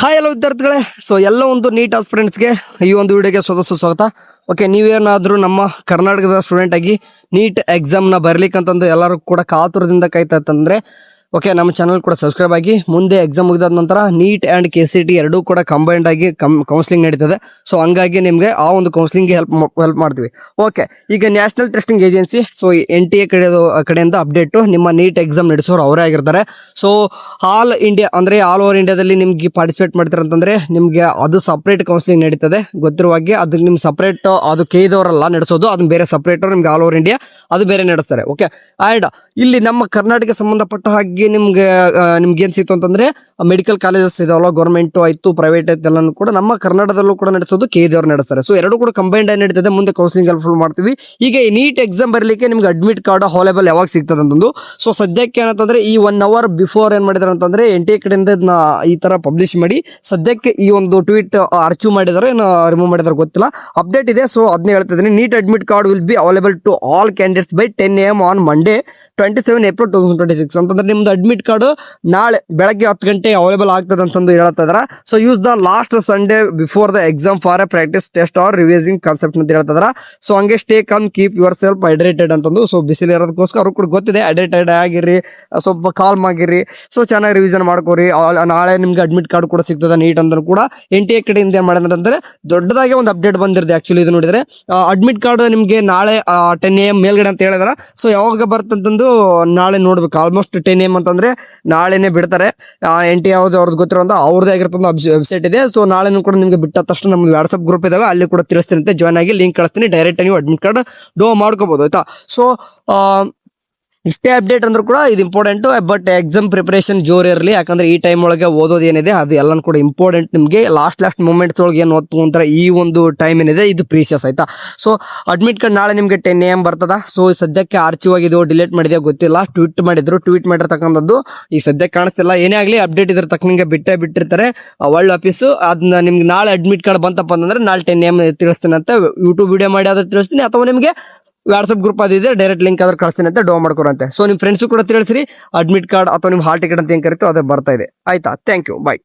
Hi ಎಲ್ಲ ವಿದ್ಯಾರ್ಥಿಗಳೇ, so ಎಲ್ಲ ಒಂದು ನೀಟ್ ಆಸ್ಪಿರೆಂಟ್ಸ್ಗೆ ಈ ಒಂದು ವಿಡಿಯೋಗೆ ಸ್ವಾಗತ. ಓಕೆ, ನೀವೇನಾದರೂ ನಮ್ಮ ಕರ್ನಾಟಕದ ಸ್ಟೂಡೆಂಟ್ ಆಗಿ ನೀಟ್ ಎಕ್ಸಾಮ್ನ ಬರಲಿಕ್ಕಂತಂದು ಎಲ್ಲರೂ ಕೂಡ ಕಾತುರದಿಂದ ಕಾಯ್ತಾ ಇತ್ತಂದ್ರೆ ಓಕೆ, ನಮ್ಮ ಚಾನಲ್ ಕೂಡ ಸಬ್ಸ್ಕ್ರೈಬ್ ಆಗಿ. ಮುಂದೆ ಎಕ್ಸಾಮ್ ಮುಗಿದಾದ ನಂತರ ನೀಟ್ ಆ್ಯಂಡ್ KCT ಎರಡೂ ಕೂಡ ಕಂಬೈಂಡ್ ಆಗಿ ಕೌನ್ಸಿಲಿಂಗ್ ನಡೀತದೆ. ಸೊ ಹಂಗಾಗಿ ನಿಮಗೆ ಆ ಒಂದು ಕೌನ್ಸಿಲಿಂಗ್ಗೆ ಹೆಲ್ಪ್ ಮಾಡ್ತೀವಿ. ಓಕೆ, ಈಗ ನ್ಯಾಷನಲ್ ಟೆಸ್ಟಿಂಗ್ ಏಜೆನ್ಸಿ NTA ಕಡೆಯಿಂದ ಅಪ್ಡೇಟು ನಿಮ್ಮ ನೀಟ್ ಎಕ್ಸಾಮ್ ನಡೆಸೋರು ಅವರೇ ಆಗಿರ್ತಾರೆ. ಸೊ ಆಲ್ ಇಂಡಿಯಾ ಅಂದರೆ ಆಲ್ ಓವರ್ ಇಂಡಿಯಾದಲ್ಲಿ ನಿಮ್ಗೆ ಪಾರ್ಟಿಸಿಪೇಟ್ ಮಾಡ್ತಾರೆ ಅಂತಂದರೆ ನಿಮಗೆ ಅದು ಸಪ್ರೇಟ್ ಕೌನ್ಸಿಲಿಂಗ್ ನಡೀತದೆ. ಗೊತ್ತಿರುವ ಹಾಗೆ ಅದು ನಿಮ್ಮ ಸಪ್ರೇಟ್, ಅದು ಕೇದವರಲ್ಲ ನಡೆಸೋದು, ಅದನ್ನ ಬೇರೆ ಸಪ್ರೇಟರ್ ನಿಮ್ಗೆ ಆಲ್ ಓವರ್ ಇಂಡಿಯಾ ಅದು ಬೇರೆ ನಡೆಸ್ತಾರೆ. ಓಕೆ, ಆ್ಯಂಡ್ ಇಲ್ಲಿ ನಮ್ಮ ಕರ್ನಾಟಕ ಸಂಬಂಧಪಟ್ಟ ಹಾಗೆ ನಿಮ್ಗೆ ಏನ್ ಸಿಕ್ತು ಅಂತಂದ್ರೆ ಮೆಡಿಕಲ್ ಕಾಲೇಜಸ್ ಇದಾವಲ್ಲ, ಗೌರ್ಮೆಂಟ್ ಆಯ್ತು ಪ್ರೈವೇಟ್ ಆಯ್ತು ಎಲ್ಲಾನು ಕೂಡ ನಮ್ಮ ಕರ್ನಾಟಕದಲ್ಲೂ ಕೂಡ ನಡೆಸೋದು KD ನಡೆಸ್ತಾರೆ. ಸೊ ಎರಡು ಕೂಡ ಕಂಬೈಂಡ್ ಆಗಿ ನಡೀತದೆ. ಮುಂದೆ ಕೌನ್ಸಿಲಿಂಗ್ ಫುಲ್ ಮಾಡ್ತೀವಿ. ಈಗ ಈ ನೀಟ್ ಎಕ್ಸಾಮ್ ಬರಲಿಕ್ಕೆ ನಿಮ್ಗೆ ಅಡ್ಮಿಟ್ ಕಾರ್ಡ್ ಅವೈಲೇಬಲ್ ಯಾವಾಗ ಸಿಗ್ತದೆ ಅಂತಂದು. ಸೊ ಸದ್ಯಕ್ಕೆ ಏನಂತಂದ್ರೆ ಈ 1 hour ಬಿಫೋರ್ ಏನ್ ಮಾಡಿದಾರೆ ಅಂತಂದ್ರೆ NTA ಕಡೆಯಿಂದ ಈ ತರ ಪಬ್ಲಿಷ್ ಮಾಡಿ ಸದ್ಯಕ್ಕೆ ಈ ಒಂದು ಟ್ವೀಟ್ ಅರ್ಚೀವ್ ಮಾಡಿದಾರೆ, ರಿಮೂವ್ ಮಾಡಿದಾರೆ ಗೊತ್ತಿಲ್ಲ, ಅಪ್ಡೇಟ್ ಇದೆ. ಸೊ ಅದನ್ನ ಹೇಳ್ತಿದ್ದೀನಿ, NEET admit card will be available to all candidates by 10 AM on Monday 27 April 2026 ಅಂತಂದ್ರೆ ನಿಮ್ದು ಅಡ್ಮಿಟ್ ಕಾರ್ಡ್ ನಾಳೆ ಬೆಳಗ್ಗೆ 10 ಗಂಟೆ ಅವೈಲೇಬಲ್ ಆಗ್ತದೆ ಅಂತಂದು ಹೇಳ್ತಾ ಇದಾರೆ. So use the last Sunday before the exam for a practice test or revising concept ಅಂತ ಹೇಳ್ತಾ ಇದಾರೆ. ಸೊ ಹಂಗೆ stay calm, keep yourself hydrated ಅಂತಂದು. ಸೊ ಬಿಸಿಲು ಇರೋದಕ್ಕೋಸ್ಕರ ಅವ್ರು ಕೂಡ ಗೊತ್ತಿದೆ, ಹೈಡ್ರೇಟೆಡ್ ಆಗಿರಿ, ಸ್ವಲ್ಪ ಕಾಲ್ಮ್ ಆಗಿರಿ, ಸೊ ಚೆನ್ನಾಗಿ ರಿವಿಷನ್ ಮಾಡ್ಕೋರಿ. ನಾಳೆ ನಿಮ್ಗೆ ಅಡ್ಮಿಟ್ ಕಾರ್ಡ್ ಕೂಡ ಸಿಗ್ತದೆ ನೀಟ್ ಅಂತ ಕೂಡ NTA ಕಡೆಯಿಂದ ಏನ್ ಮಾಡಿದ್ರೆ ಅಂತಂದ್ರೆ ದೊಡ್ಡದಾಗಿ ಒಂದು ಅಪ್ಡೇಟ್ ಬಂದಿರುತ್ತೆ. ಆಕ್ಚುಲಿ ಇದು ನೋಡಿದ್ರೆ ಅಡ್ಮಿಟ್ ಕಾರ್ಡ್ ನಿಮ್ಗೆ ನಾಳೆ 10 AM ಮೇಲ್ಗಡೆ ಅಂತ ಹೇಳಿದಾರೆ. ಸೊ ಯಾವಾಗ ಬರ್ತಂತಂದು ನಾಳೆ ನೋಡ್ಬೇಕು. ಆಲ್ಮೋಸ್ಟ್ 10 AM ಅಂತಂದ್ರೆ ನಾಳೆನೆ ಬಿಡ್ತಾರೆ. NTA ಅವ್ರದ್ದು ಗೊತ್ತಿರೋ ಅವ್ರದೇ ಆಗಿರ್ತಂತ ವೆಬ್ಸೈಟ್ ಇದೆ. ಸೊ ನಾಳೆ ಕೂಡ ನಿಮ್ಗೆ ಬಿಟ್ಟ ತಕ್ಷಣ ನಮ್ಗೆ ವಾಟ್ಸ್ಆಪ್ ಗ್ರೂಪ್ ಇದಾವೆ, ಅಲ್ಲಿ ಕೂಡ ತಿಳಿಸ್ತೀನಿ, ಜಾಯ್ನ್ ಆಗಿ ಲಿಂಕ್ ಕಳಿಸ್ತೀನಿ, ಡೈರೆಕ್ಟ್ ಆಗಿ ಅಡ್ಮಿಟ್ ಕಾರ್ಡ್ ಡೋ ಮಾಡ್ಕೋಬಹುದು ಆಯ್ತಾ. ಸೊ ಇಷ್ಟೇ ಅಪ್ಡೇಟ್ ಅಂದ್ರೂ ಕೂಡ ಇದು ಇಂಪಾರ್ಟೆಂಟ್. ಬಟ್ ಎಕ್ಸಾಮ್ ಪ್ರಿಪರೇಷನ್ ಜೋರ್ ಇರಲಿ, ಯಾಕಂದ್ರೆ ಈ ಟೈಮ್ ಒಳಗೆ ಓದೋದು ಏನಿದೆ ಅದು ಎಲ್ಲಾನು ಕೂಡ ಇಂಪಾರ್ಟೆಂಟ್. ನಿಮಗೆ ಲಾಸ್ಟ್ ಮೂಮೆಂಟ್ಸ್ ಒಳಗೆ ಏನು ಓದ್ತು ಅಂತಾರೆ, ಈ ಒಂದು ಟೈಮ್ ಏನಿದೆ ಇದು ಪ್ರೀಶಿಯಸ್ ಆಯ್ತಾ. ಸೊ ಅಡ್ಮಿಟ್ ಕಾರ್ಡ್ ನಾಳೆ ನಿಮ್ಗೆ 10 AM ಬರ್ತದ. ಸೊ ಸದ್ಯಕ್ಕೆ ಆರ್ಚಿವ್ ಆಗಿದ್ದು ಡಿಲೀಟ್ ಮಾಡಿದೆ ಗೊತ್ತಿಲ್ಲ, ಟ್ವೀಟ್ ಮಾಡಿರ್ತಕ್ಕಂಥದ್ದು ಈ ಸದ್ಯಕ್ಕೆ ಕಾಣಿಸ್ತಿಲ್ಲ. ಏನೇ ಆಗಲಿ ಅಪ್ಡೇಟ್ ಇದ್ರ ತಕ್ಕಂಗೆ ಬಿಟ್ಟಿರ್ತಾರೆ ವರ್ಲ್ಡ್ ಆಫೀಸು. ಅದನ್ನ ನಿಮ್ಗೆ ನಾಳೆ ಅಡ್ಮಿಟ್ ಕಾರ್ಡ್ ಬಂತಪ್ಪ ಅಂತಂದ್ರೆ ನಾಳೆ 10 AM ತಿಳಿಸ್ತೀನಿ ಅಂತ ಯೂಟ್ಯೂಬ್ ವಿಡಿಯೋ ಮಾಡಿ ಆದ್ರೆ ತಿಳಿಸ್ತೀನಿ, ಅಥವಾ ನಿಮಗೆ ವಾಟ್ಸ್ಆಪ್ ಗ್ರೂಪ್ ಅದಿದೆ, ಡೈರೆಕ್ಟ್ ಲಿಂಕ್ ಆದ್ರೆ ಕಳಿಸ್ತೀನಿ ಅಂತ ಡೋ ಮಾಡ್ಕೊರಂತೆ. ಸೊ ನಿಮ್ಮ ಫ್ರೆಂಡ್ಸು ಕೂಡ ತಿಳಿಸ್ರಿ, ಅಡ್ಮಿಟ್ ಕಾರ್ಡ್ ಅಥವಾ ನಿಮ್ಮ ಹಾಲ್ ಟಿಕೆಟ್ ಅಂತ ಏನ್ ಕರಿತು ಅದೇ ಬರ್ತಾ ಇದೆ ಆಯ್ತಾ. Thank you, bye.